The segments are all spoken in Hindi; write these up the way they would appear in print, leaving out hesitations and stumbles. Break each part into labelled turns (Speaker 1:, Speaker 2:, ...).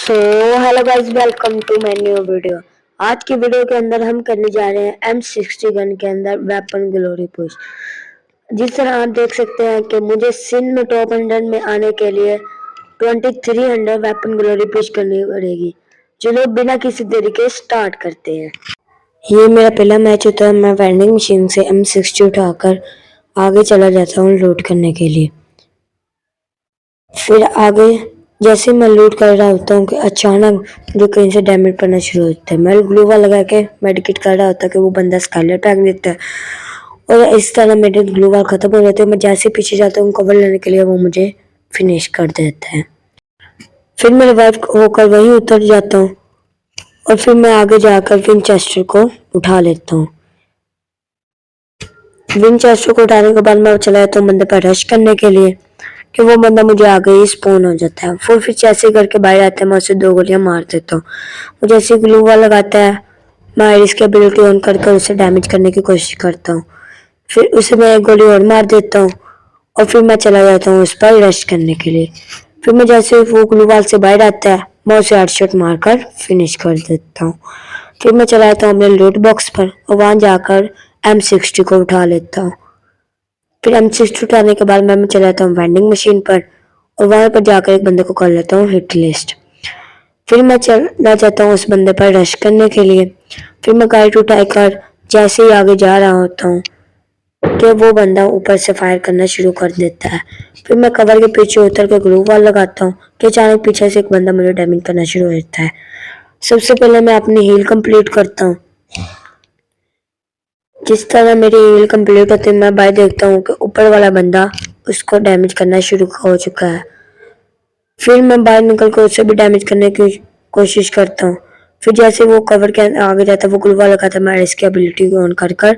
Speaker 1: So hello guys, welcome to my new video. आज की वीडियो के अंदर हम करने जा रहे हैं M60 गन के अंदर वेपन ग्लोरी पुश। जिस तरह आप देख सकते हैं कि मुझे सिन में टॉप 100 में आने के लिए 2300 वेपन ग्लोरी पुश करनी पड़ेगी। चलो बिना किसी देरी के स्टार्ट करते हैं। ये मेरा पहला मैच होता है। मैं वेंडिंग मशीन से M60 उठाकर आगे चला जाता हूँ लूट करने के लिए। फिर आगे जैसे मैं लूट कर रहा होता हूँ कि अचानक मुझे कहीं से डैमेज पड़ना शुरू होता है। मैं ग्लू वाल लगा के मेडिकेट कर रहा होता है कि वो बंदा स्काइलर फेंक देता है और इस तरह मेरे ग्लू वाल खत्म हो जाते हैं। मैं जैसे पीछे जाता हूँ कवर लेने के लिए, वो मुझे फिनिश कर देता है। फिर मैं रिवाइव होकर वहीं उतर जाता हूँ और फिर मैं आगे जाकर विनचेस्टर को उठा लेता हूँ। विनचेस्टर को उठाने के बाद मैं चला जाता हूँ बंदे पर रश करने के लिए कि वो बंदा मुझे आगे ही स्पॉन हो जाता है। फिर जैसे करके बाहर आता है, मैं उसे 2 गोलियां मार देता हूँ। वो जैसे ग्लू वाल लगाता है, मैं आयरिस की एबिलिटी ऑन करके उसे डैमेज करने की कोशिश करता हूँ। फिर उसे मैं 1 गोली और मार देता हूँ और फिर मैं चला जाता हूँ उस पर रश करने के लिए। फिर मैं जैसे वो ग्लू वाल से बाहर आता है, मैं उसे हेडशॉट मारकर फिनिश कर देता हूँ। फिर मैं चला जाता हूँ अपने लूट बॉक्स पर और वहां जाकर M60 को उठा लेता हूँ। फिर M60 उठाने के बाद मैं चला जाता हूँ वेंडिंग मशीन पर और वहां पर जाकर एक बंदे को कर लेता हूँ हिट लिस्ट। फिर मैं चला जाता हूँ उस बंदे पर रश करने के लिए। फिर मैं गाइड उठाकर जैसे ही आगे जा रहा होता हूँ कि वो बंदा ऊपर से फायर करना शुरू कर देता है। फिर मैं कवर के पीछे उतर कर ग्लू वॉल लगाता हूँ कि अचानक पीछे से एक बंदा मुझे डैमेज करना शुरू हो जाता है। सबसे पहले मैं अपनी हील कंप्लीट करता हूँ। जिस तरह मेरी हील कंप्लीट होती है, मैं बाहर देखता हूँ कि ऊपर वाला बंदा उसको डैमेज करना शुरू हो चुका है। फिर मैं बाहर निकल कर उसे भी डैमेज करने की कोशिश करता हूँ। फिर जैसे वो कवर के आगे जाता है, वो ग्लू वाल लगाता है, मैं इसकी एबिलिटी को ऑन कर कर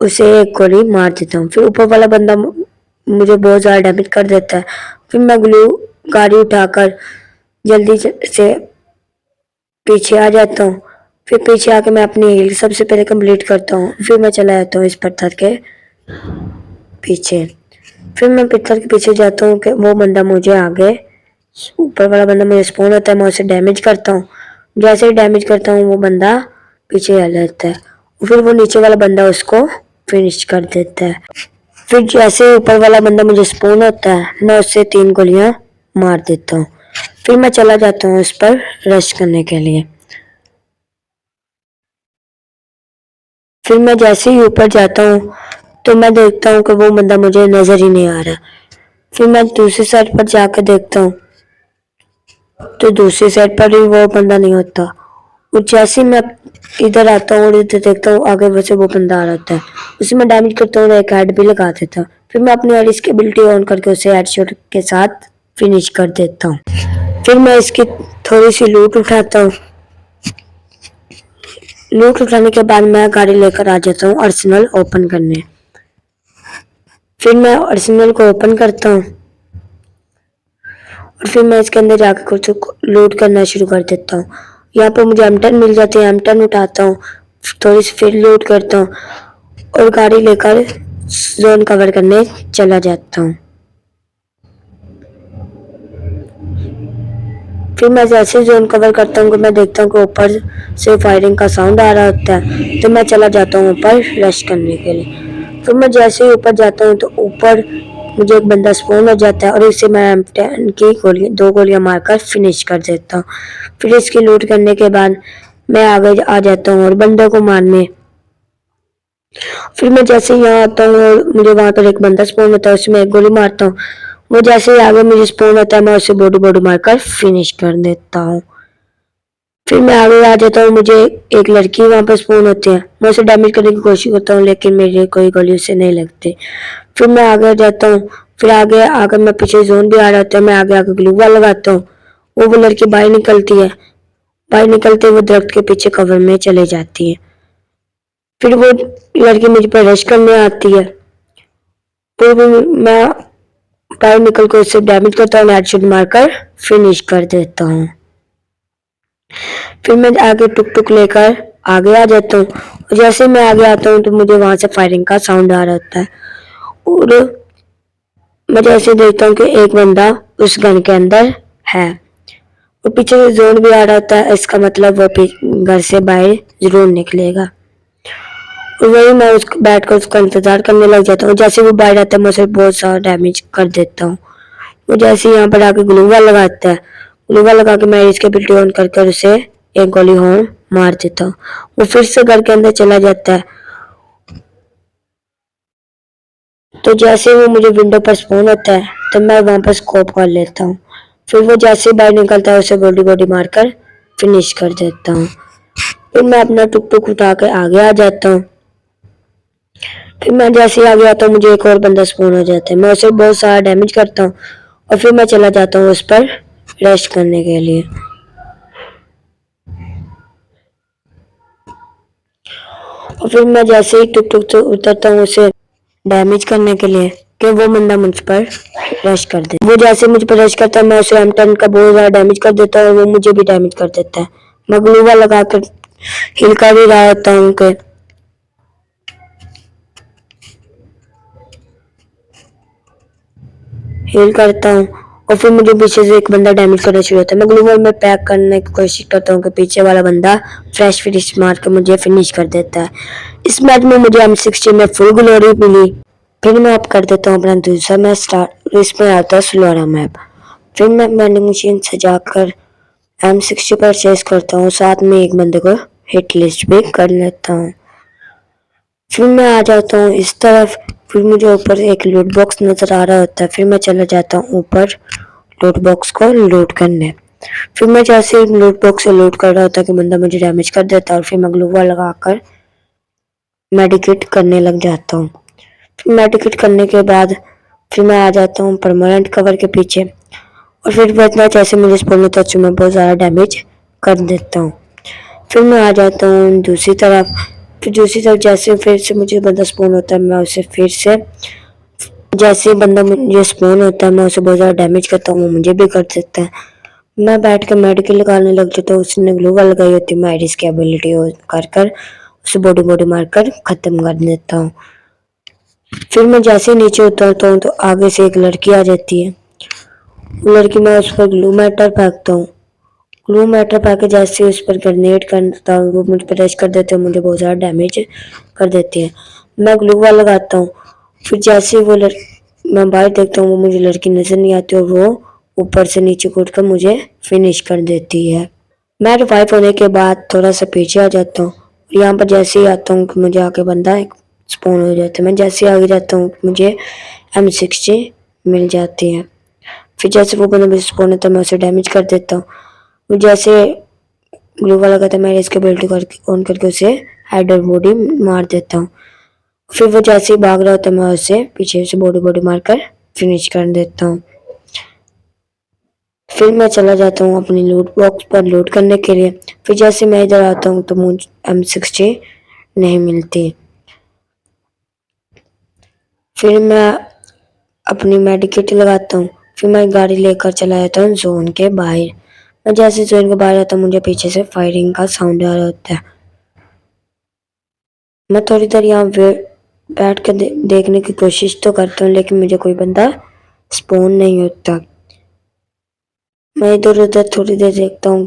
Speaker 1: उसे 1 गोली मार देता हूँ। फिर ऊपर वाला बंदा मुझे बहुत ज़्यादा डैमेज कर देता है। फिर मैं ग्लू गाड़ी उठाकर जल्दी से पीछे आ जाता हूँ। फिर पीछे आके मैं अपनी हील सबसे पहले कंप्लीट करता हूँ। फिर मैं चला जाता हूँ इस पत्थर के पीछे। फिर मैं पत्थर के पीछे जाता हूँ कि वो बंदा मुझे आगे, ऊपर वाला बंदा मुझे स्पॉन होता है, मैं उसे डैमेज करता हूँ। जैसे ही डैमेज करता हूँ वो बंदा पीछे आ जाता है। फिर वो नीचे वाला बंदा उसको फिनिश कर देता है। फिर जैसे ऊपर वाला बंदा मुझे स्पॉन होता है, मैं उससे 3 गोलियां मार देता हूँ। फिर मैं चला जाता हूँ उस पर रश करने के लिए। फिर मैं जैसे ही ऊपर जाता हूँ तो मैं देखता हूँ कि वो बंदा मुझे नजर ही नहीं आ रहा। फिर मैं दूसरी साइड पर जाकर देखता हूँ तो दूसरी साइड पर भी वो बंदा नहीं होता। और जैसे ही मैं इधर आता हूँ और इधर देखता हूँ, आगे वैसे वो बंदा आ रहा होता है। उसे मैं डैमेज करता हूँ और एक हेड भी लगा देता हूँ। फिर मैं अपनी आयरिस की एबिलिटी ऑन करके उसे हेडशॉट के साथ फिनिश कर देता हूँ। फिर मैं इसकी थोड़ी सी लूट उठाता हूँ। लूट उठाने के बाद मैं गाड़ी लेकर आ जाता हूँ आर्सेनल ओपन करने। फिर मैं आर्सेनल को ओपन करता हूँ और फिर मैं इसके अंदर जाकर कुछ लूट करना शुरू कर देता हूँ। यहाँ पर मुझे M10 मिल जाती है, M10 उठाता हूँ, थोड़ी सी फिर लूट करता हूँ और गाड़ी लेकर जोन कवर करने चला जाता हूँ। फिर मैं जैसे जोन कवर करता हूँ कि मैं देखता हूँ कि ऊपर से फायरिंग का साउंड आ रहा होता है, तो मैं चला जाता हूँ ऊपर रश करने के लिए। फिर मैं जैसे ही ऊपर जाता हूँ तो ऊपर मुझे एक बंदा स्पॉन हो जाता है और इसे मैं M10 की 2 गोलियां मारकर फिनिश कर देता हूँ। फिर इसकी लूट करने के बाद मैं आगे आ जाता हूँ और बंदे को मारने। फिर मैं जैसे ही यहाँ आता हूँ और मुझे वहां पर एक बंदा स्पॉन होता है, उसमें 1 गोली मारता हूँ। वो जैसे ही आगे मुझे स्पॉन होता है, मैं उसे बॉडी मारकर फिनिश कर देता हूँ। फिर मैं आगे आ जाता हूँ, मुझे एक लड़की वहां पर स्पॉन होती है, मैं उसे डैमेज करने की कोशिश करता हूँ लेकिन मेरी कोई गोली उससे नहीं लगती। फिर मैं आगे जाता हूँ। फिर आगे आकर मैं पीछे जोन भी आ रहा होता है, मैं आगे आकर ग्लू वॉल लगाता हूँ। वो लड़की बाहर निकलती है, बाहर निकलते वो दरख्त के पीछे कवर में चले जाती है। फिर वो लड़की मुझ पर रश करने आती है। फिर मैं बाहर निकल कर उससे डैमेज करता हूँ, हेडशॉट मारकर फिनिश कर देता हूँ। फिर मैं आगे टुक लेकर आगे आ जाता हूँ और जैसे मैं आगे आता हूँ तो मुझे वहां से फायरिंग का साउंड आ रहा होता है और मैं जैसे देखता हूँ कि एक बंदा उस गन के अंदर है और पीछे से जोन भी आ रहा होता है, इसका मतलब वो घर से बाहर जरूर निकलेगा। और वही मैं उसको बैठ कर उसका इंतजार करने लग जाता हूँ। जैसे वो बाहर आता है मैं उसे बहुत सारा डैमेज कर देता हूँ। वो जैसे यहाँ पर आके ग्लूवा लगाता है, ग्लूवा लगा के मैं इसके बिल्टी ऑन कर उसे एक गोली और मार देता हूँ। वो फिर से घर के अंदर चला जाता है। तो जैसे वो मुझे विंडो पर स्पॉन होता है तो मैं वहां पर स्कोप कर लेता हूँ। फिर वो जैसे बाहर निकलता है उसे बॉडी बॉडी मारकर फिनिश कर देता हूँ। फिर मैं अपना टुक टुक उठा के आगे आ जाता हूँ। फिर मैं जैसे ही आगे आता हूँ मुझे एक और बंदा स्पॉन हो जाता है। मैं उसे बहुत सारा डैमेज करता हूँ और फिर मैं चला जाता हूँ उस पर रश करने के लिए। और फिर मैं जैसे ही टुक टुक से उतरता हूँ उसे डैमेज करने के लिए कि वो बंदा मुझ पर रश कर दे। वो जैसे मुझ पर रश करता है मैं उसे M10 का बहुत ज़्यादा डैमेज कर देता हूँ और वो मुझे भी डैमेज कर देता है। मैं ग्लूवा लगा कर हिल कर ही रहा होता हूँ कि हील करता हूँ और फिर मुझे पीछे से एक बंदा डैमेज करना शुरू होता है। मैं ग्लूवल में पैक करने की कोशिश करता हूँ कि पीछे वाला बंदा फ्रेश फिनिश मार के मुझे फिनिश कर देता है। इस मैच में मुझे M60 में फुल ग्लोरी मिली। फिर मैं अब कर देता हूँ अपना दूसरा मैच स्टार्ट। इसमें आता है स्लोरा मैप। फिर मैं वेंडिंग मशीन सजाकर M60 परचेज करता हूँ, साथ में एक बंदे को हिट लिस्ट भी कर लेता हूँ। फिर मैं आ जाता हूँ इस तरफ। फिर मुझे ऊपर एक लूट बॉक्स नजर आ रहा होता है। फिर मैं चला जाता हूँ ऊपर लूट बॉक्स को लूट करने। फिर मैं जैसे लूट बॉक्स से लूट कर रहा होता कि बंदा मुझे डैमेज कर देता है और फिर मैं ग्लूवा लगाकर मेडिकेट करने लग जाता हूँ। फिर मेडिकेट करने के बाद फिर मैं आ जाता हूँ परमानेंट कवर के पीछे और फिर इतना जैसे मुझे स्पॉन होता है मैं बहुत ज़्यादा डैमेज कर देता हूँ। फिर मैं आ जाता हूँ दूसरी तरफ। फिर दूसरी तरफ जैसे फिर से मुझे बंदा स्पॉन होता है मैं उसे फिर से जैसे बंदा मुझे स्पॉन होता है मैं उसे बहुत ज़्यादा डैमेज करता हूँ, वो मुझे भी कर देता है। मैं बैठ कर मेडिकल निकालने लग जाता हूँ। उसने ग्लूवा लगाई होती है, मैं आइरिस की एबिलिटी कर कर उसे बॉडी बॉडी मारकर ख़त्म कर देता हूँ। फिर मैं जैसे ही नीचे उतरता हूँ तो आगे से एक लड़की आ जाती है। वो लड़की, मैं उस पर ग्लू मैटर फेंकता हूँ। ग्लू मैटर फेंक के जैसे उस पर ग्रेनेड करता हूँ वो मुझ पर रश कर देते हैं, मुझे बहुत ज़्यादा डैमेज कर देती है। मैं ग्लूवा लगाता हूँ। फिर जैसे वो मैं बाहर देखता हूँ वो मुझे लड़की नज़र नहीं आती और वो ऊपर से नीचे कूद कर मुझे फिनिश कर देती है। मैं रिवाइव होने के बाद थोड़ा सा पीछे आ जाता हूँ। यहाँ पर जैसे ही आता हूँ कि मुझे आके बंदा स्पॉन हो जाता है। मैं जैसे ही आगे जाता हूँ मुझे M60 मिल जाती है। फिर जैसे वो बंदा मुझे स्पॉन होता है मैं उसे डैमेज कर देता हूँ। वो जैसे ग्लूवा लगाता है मैं इसके बेल्ट करके ऑन करके उसे हेड और बॉडी मार देता हूँ। फिर वो जैसे ही भाग रहा होता है मैं उसे पीछे से बॉडी बॉडी मारकर फिनिश कर देता हूँ। फिर मैं चला जाता हूँ अपनी लूट बॉक्स पर लूट करने के लिए। फिर जैसे मैं इधर आता हूँ तो मुझे M60 नहीं मिलती। फिर मैं अपनी मेडिकेट लगाता हूँ। फिर मैं गाड़ी लेकर चला जाता हूँ जोन के बाहर। मैं जैसे जोन के बाहर आता हूँ मुझे पीछे से फायरिंग का साउंड आ रहा होता है। मैं थोड़ी देर यहाँ बैठ कर देखने की कोशिश तो करता हूँ लेकिन मुझे कोई बंदा स्पॉन नहीं होता। मैं इधर उधर थोड़ी देर देखता हूँ,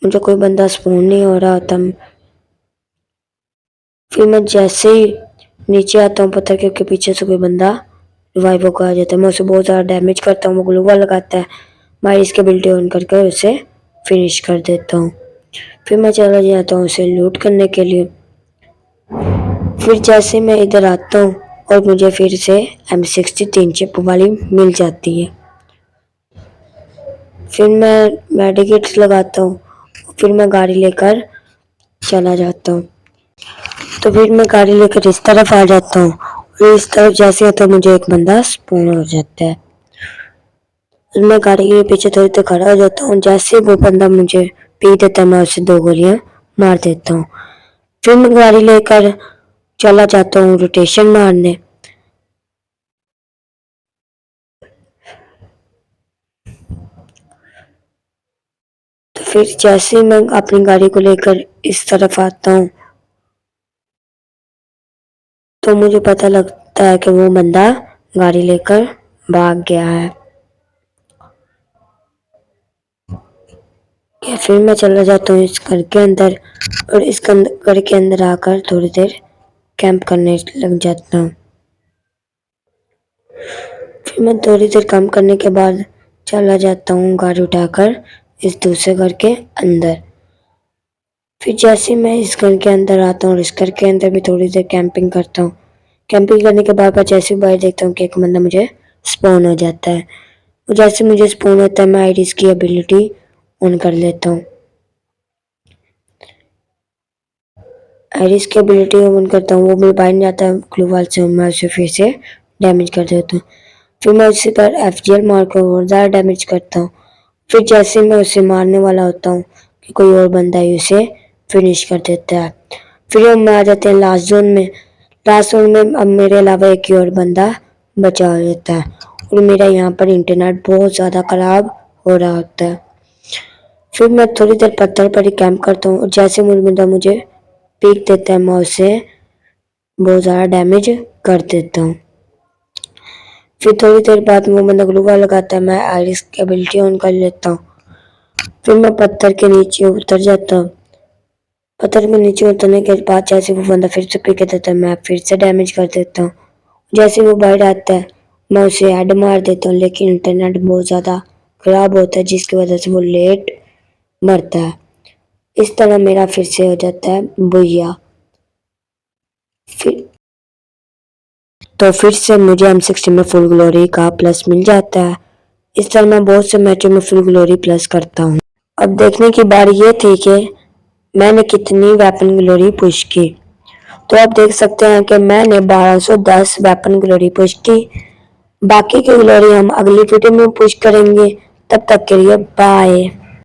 Speaker 1: मुझे कोई बंदा स्पॉन नहीं हो रहा होता। फिर मैं जैसे ही नीचे आता हूँ पत्थर के पीछे से कोई बंदा रिवाइव होकर आ जाता है। मैं उसे बहुत ज़्यादा डैमेज करता हूँ, वो ग्लूवा लगाता है, मैं इसके बिल्टी ऑन करके उसे फिनिश कर देता हूँ। फिर मैं चला जाता हूँ उसे लूट करने के लिए। फिर जैसे मैं इधर आता हूँ और मुझे फिर से M60 3 चिप वाली मिल जाती है। फिर मैं मेडिकेट लगाता हूँ। फिर मैं गाड़ी लेकर चला जाता हूँ। तो फिर मैं गाड़ी लेकर इस तरफ आ जाता हूँ और इस तरफ जैसे आता हूँ मुझे एक बंदा स्पॉन हो जाता है। फिर मैं गाड़ी के पीछे थोड़ी देर खड़ा हो जाता हूँ। जैसे वो बंदा मुझे पी देता है मैं उसे 2 गोलियां मार देता हूँ। फिर मैं गाड़ी लेकर चला जाता हूँ रोटेशन मारने। तो फिर जैसे ही मैं अपनी गाड़ी को लेकर इस तरफ आता हूँ तो मुझे पता लगता है कि वो बंदा गाड़ी लेकर भाग गया है। है, फिर मैं चला जाता हूँ इस घर के अंदर और इस घर के अंदर आकर थोड़ी देर कैंप करने लग जाता हूँ। फिर मैं थोड़ी देर काम करने के बाद चला जाता हूँ गाड़ी उठाकर इस दूसरे घर के अंदर। फिर जैसे मैं इस घर के अंदर आता हूँ और इस घर के अंदर भी थोड़ी देर कैंपिंग करता हूँ। कैंपिंग करने के बाद मैं जैसे बाहर देखता हूँ कि एक बंदा मुझे स्पॉन हो जाता है। और जैसे मुझे स्पॉन होता है मैं आइरिस की एबिलिटी ऑन कर लेता हूँ। आइरिस की एबिलिटी ऑन करता हूँ, वो मेरे बाहर नहीं आता है ग्लू वॉल से, मैं उसे फिर से डैमेज कर देता हूँ। फिर मैं उसी पर FGL मारकर और ज़्यादा डैमेज करता हूँ। फिर जैसे मैं उसे मारने वाला होता हूँ कि कोई और बंदा ही उसे फिनिश कर देता है। फिर हम आ जाते हैं लास्ट जोन में। लास्ट जोन में अब मेरे अलावा एक ही और बंदा बचा रहता है और मेरा यहाँ पर इंटरनेट बहुत ज़्यादा ख़राब हो रहा होता है। फिर मैं थोड़ी देर पत्थर पर ही कैंप करता हूँ और जैसे मुझे बंदा मुझे पीक देता है मैं उसे बहुत ज़्यादा डैमेज कर देता हूँ। फिर थोड़ी देर बाद वो बंदा ग्लू वॉल लगाता है, मैं आइरिस की एबिलिटी ऑन कर लेता हूँ। फिर मैं पत्थर के नीचे उतर जाता हूँ। पत्थर के नीचे उतरने के बाद जैसे वो बंदा फिर से पीक देता है मैं फिर से डैमेज कर देता हूँ। जैसे वो बाहर आता है मैं उसे हेड मार देता हूँ, लेकिन इंटरनेट बहुत ज़्यादा ख़राब होता है जिसकी वजह से वो लेट मरता है। इस तरह मेरा फिर से हो जाता है बुया। फिर से मुझे M60 में फुल ग्लोरी का प्लस मिल जाता है। इस तरह मैं बहुत से मैचों में फुल ग्लोरी प्लस करता हूँ। अब देखने की बारी ये थी कि मैंने कितनी वेपन ग्लोरी पुश की। तो आप देख सकते हैं कि मैंने 1210 वेपन ग्लोरी पुश की। बाकी की ग्लोरी हम अगली वीडियो में पुश करेंगे। तब तक के लिए बाय।